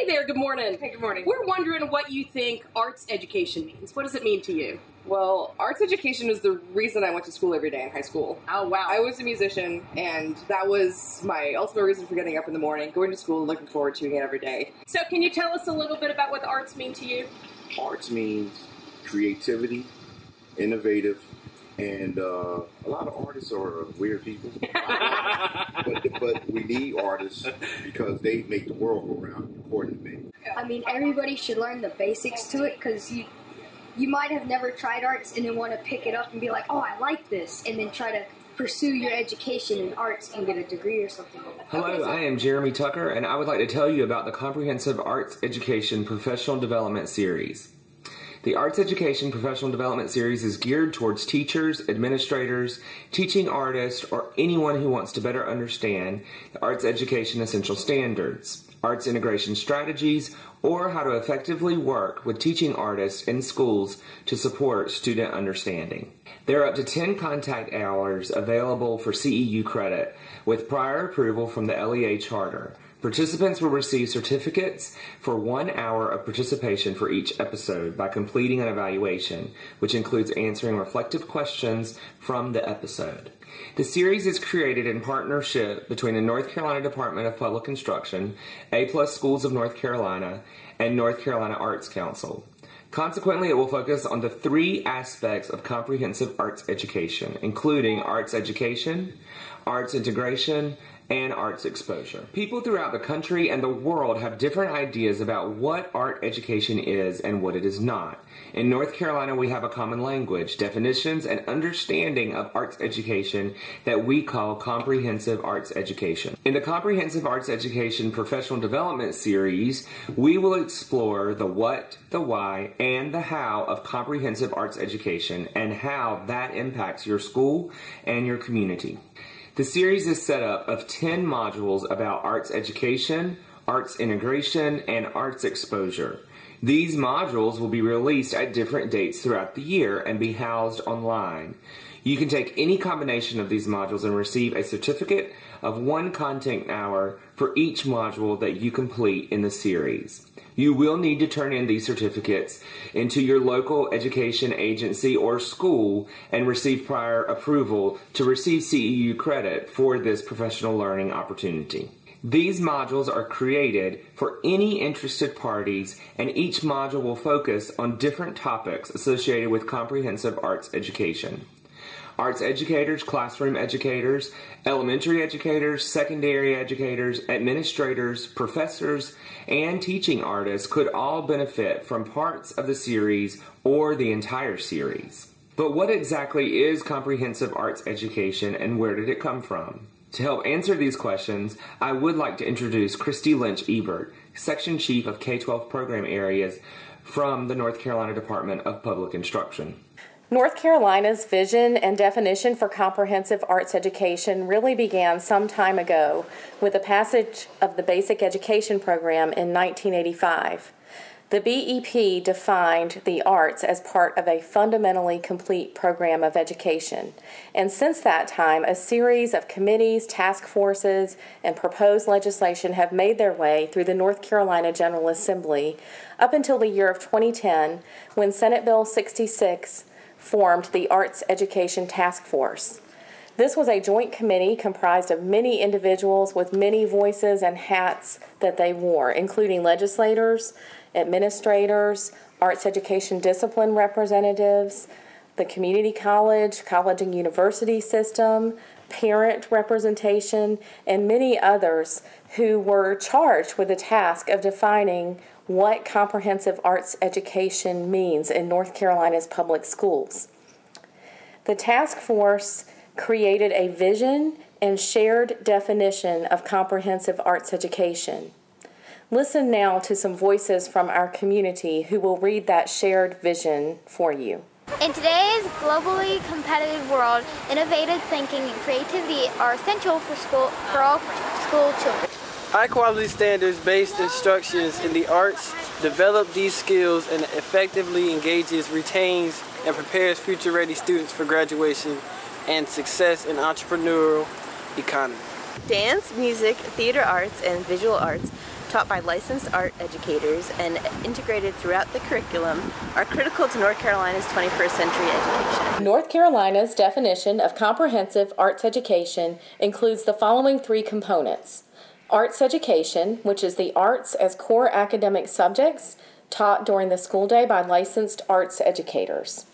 Hey there, good morning. Hey, good morning. We're wondering what you think arts education means. What does it mean to you? Well, arts education is the reason I went to school every day in high school. Oh, wow. I was a musician, and that was my ultimate reason for getting up in the morning, going to school, and looking forward to it every day. So can you tell us a little bit about what the arts mean to you? Arts means creativity, innovative, and a lot of artists are weird people. but we need artists because they make the world go round, according to me. I mean, everybody should learn the basics to it, because you might have never tried arts and then want to pick it up and be like, oh, I like this, and then try to pursue your education in arts and get a degree or something. Hello, I am Jeremy Tucker, and I would like to tell you about the Comprehensive Arts Education Professional Development Series. The Arts Education Professional Development Series is geared towards teachers, administrators, teaching artists, or anyone who wants to better understand the arts education essential standards, arts integration strategies, or how to effectively work with teaching artists in schools to support student understanding. There are up to 10 contact hours available for CEU credit with prior approval from the LEA Charter. Participants will receive certificates for 1 hour of participation for each episode by completing an evaluation, which includes answering reflective questions from the episode. The series is created in partnership between the North Carolina Department of Public Instruction, A+ Schools of North Carolina, and North Carolina Arts Council. Consequently, it will focus on the 3 aspects of comprehensive arts education, including arts education, arts integration, and arts exposure. People throughout the country and the world have different ideas about what art education is and what it is not. In North Carolina, we have a common language, definitions, and understanding of arts education that we call comprehensive arts education. In the Comprehensive Arts Education Professional Development Series, we will explore the what, the why, and the how of comprehensive arts education and how that impacts your school and your community. The series is set up of 10 modules about arts education, arts integration, and arts exposure. These modules will be released at different dates throughout the year and be housed online. You can take any combination of these modules and receive a certificate of 1 content hour for each module that you complete in the series. You will need to turn in these certificates into your local education agency or school and receive prior approval to receive CEU credit for this professional learning opportunity. These modules are created for any interested parties, and each module will focus on different topics associated with comprehensive arts education. Arts educators, classroom educators, elementary educators, secondary educators, administrators, professors, and teaching artists could all benefit from parts of the series or the entire series. But what exactly is comprehensive arts education and where did it come from? To help answer these questions, I would like to introduce CHRISTIE Lynch EBERT, Section Chief of K-12 Program Areas from the North Carolina Department of Public Instruction. North Carolina's vision and definition for comprehensive arts education really began some time ago with the passage of the Basic Education Program in 1985. The BEP defined the arts as part of a fundamentally complete program of education, and since that time, a series of committees, task forces, and proposed legislation have made their way through the North Carolina General Assembly up until the year of 2010, when Senate Bill 66 formed the Arts Education Task Force. This was a joint committee comprised of many individuals with many voices and hats that they wore, including legislators, administrators, arts education discipline representatives, the community college and university system, parent representation, and many others who were charged with the task of defining what comprehensive arts education means in North Carolina's public schools. The task force created a vision and shared definition of comprehensive arts education. Listen now to some voices from our community who will read that shared vision for you. In today's globally competitive world, innovative thinking and creativity are essential for all school children. High-quality standards-based instructions in the arts develop these skills and effectively engages, retains, and prepares future-ready students for graduation and success in entrepreneurial economy. Dance, music, theater arts, and visual arts taught by licensed art educators and integrated throughout the curriculum, are critical to North Carolina's 21st century education. North Carolina's definition of comprehensive arts education includes the following three components. Arts education, which is the arts as core academic subjects taught during the school day by licensed arts educators.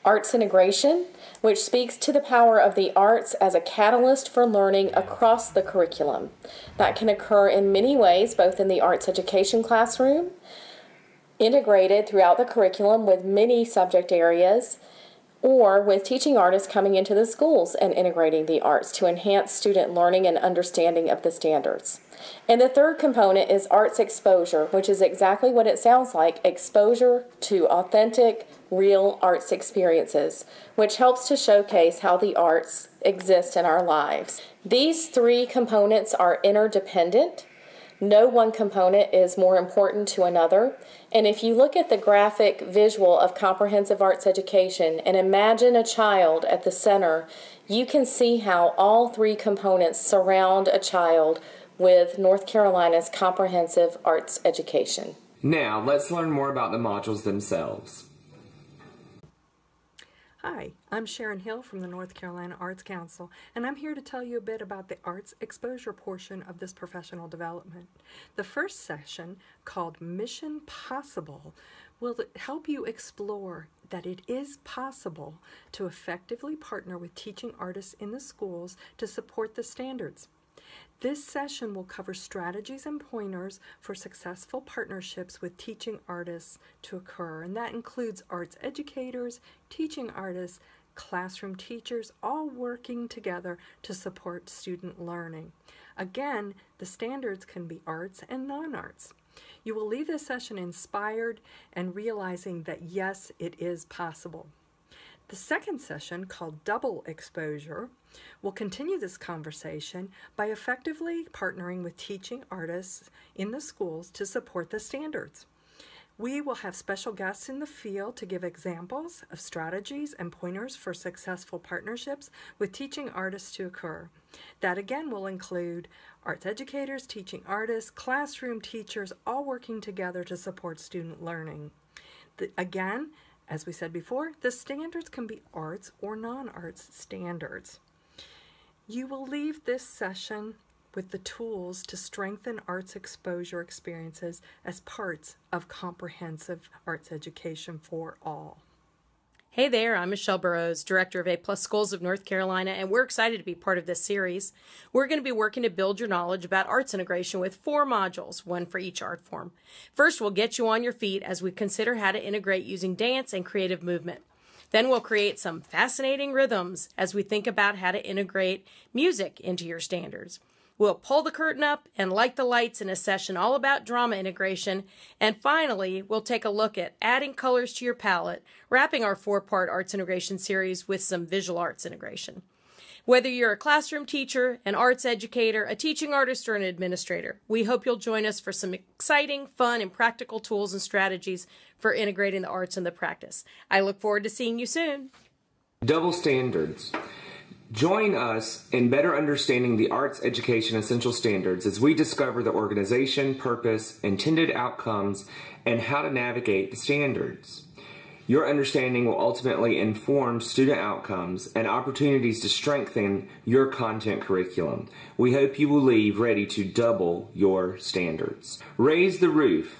Arts integration, which speaks to the power of the arts as a catalyst for learning across the curriculum. That can occur in many ways, both in the arts education classroom, integrated throughout the curriculum with many subject areas, or with teaching artists coming into the schools and integrating the arts to enhance student learning and understanding of the standards. And the third component is arts exposure, which is exactly what it sounds like, exposure to authentic, real arts experiences, which helps to showcase how the arts exist in our lives. These three components are interdependent. No one component is more important to another. And if you look at the graphic visual of comprehensive arts education and imagine a child at the center, you can see how all three components surround a child with North Carolina's comprehensive arts education. Now, let's learn more about the modules themselves. Hi, I'm Sharon Hill from the North Carolina Arts Council, and I'm here to tell you a bit about the arts exposure portion of this professional development. The first session, called Mission Possible, will help you explore that it is possible to effectively partner with teaching artists in the schools to support the standards. This session will cover strategies and pointers for successful partnerships with teaching artists to occur, and that includes arts educators, teaching artists, classroom teachers, all working together to support student learning. Again, the standards can be arts and non-arts. You will leave this session inspired and realizing that yes, it is possible. The second session, called Double Exposure, will continue this conversation by effectively partnering with teaching artists in the schools to support the standards. We will have special guests in the field to give examples of strategies and pointers for successful partnerships with teaching artists to occur. That again will include arts educators, teaching artists, classroom teachers, all working together to support student learning. Again, as we said before, the standards can be arts or non-arts standards. You will leave this session with the tools to strengthen arts exposure experiences as parts of comprehensive arts education for all. Hey there, I'm Michelle Burrows, Director of A+ Schools of North Carolina, and we're excited to be part of this series. We're going to be working to build your knowledge about arts integration with 4 modules, one for each art form. First, we'll get you on your feet as we consider how to integrate using dance and creative movement. Then we'll create some fascinating rhythms as we think about how to integrate music into your standards. We'll pull the curtain up and light the lights in a session all about drama integration. And finally, we'll take a look at adding colors to your palette, wrapping our 4-part arts integration series with some visual arts integration. Whether you're a classroom teacher, an arts educator, a teaching artist, or an administrator, we hope you'll join us for some exciting, fun, and practical tools and strategies for integrating the arts in the practice. I look forward to seeing you soon. Double standards. Join us in better understanding the arts education essential standards as we discover the organization, purpose, intended outcomes, and how to navigate the standards. Your understanding will ultimately inform student outcomes and opportunities to strengthen your content curriculum. We hope you will leave ready to double your standards. Raise the roof.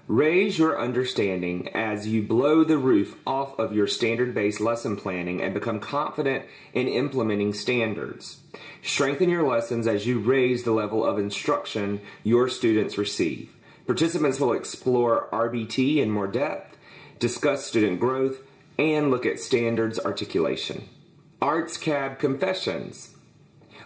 Raise your understanding as you blow the roof off of your standard-based lesson planning and become confident in implementing standards. Strengthen your lessons as you raise the level of instruction your students receive. Participants will explore RBT in more depth, discuss student growth, and look at standards articulation. Arts Cab Confessions.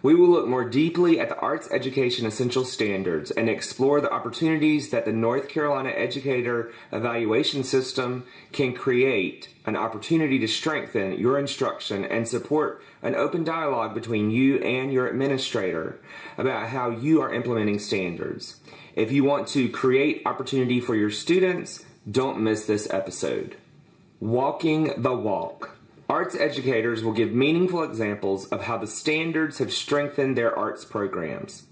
We will look more deeply at the arts education essential standards and explore the opportunities that the North Carolina Educator Evaluation System can create an opportunity to strengthen your instruction and support an open dialogue between you and your administrator about how you are implementing standards. If you want to create opportunity for your students, don't miss this episode. Walking the Walk. Arts educators will give meaningful examples of how the standards have strengthened their arts programs.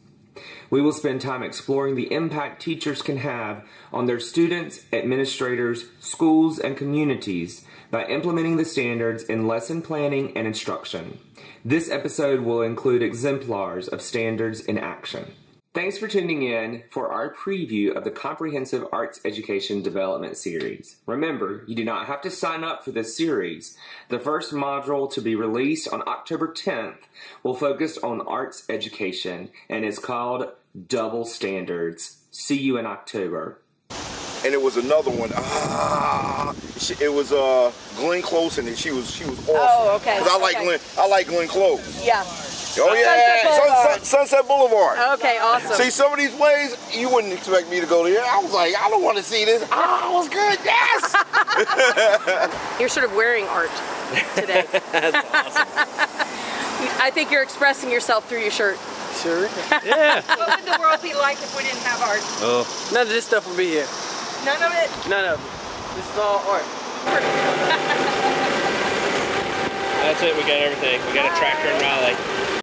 We will spend time exploring the impact teachers can have on their students, administrators, schools, and communities by implementing the standards in lesson planning and instruction. This episode will include exemplars of standards in action. Thanks for tuning in for our preview of the Comprehensive Arts Education Development Series. Remember, you do not have to sign up for this series. The first module to be released on October 10th will focus on arts education and is called Double Standards. See you in October. And it was another one. It was Glenn Close, and she was awesome. Oh, okay. Because I like Glenn Close. Yeah. Oh yeah, Sunset Boulevard. Okay, awesome. See, some of these plays you wouldn't expect me to go there. I was like, I don't want to see this. It was good. Yes. You're sort of wearing art today. That's awesome. I think you're expressing yourself through your shirt. Sure. Yeah. What would the world be like if we didn't have art? Oh. None of this stuff would be here. None of it? None of it. This is all art. That's it. We got everything. We got a tractor in Raleigh.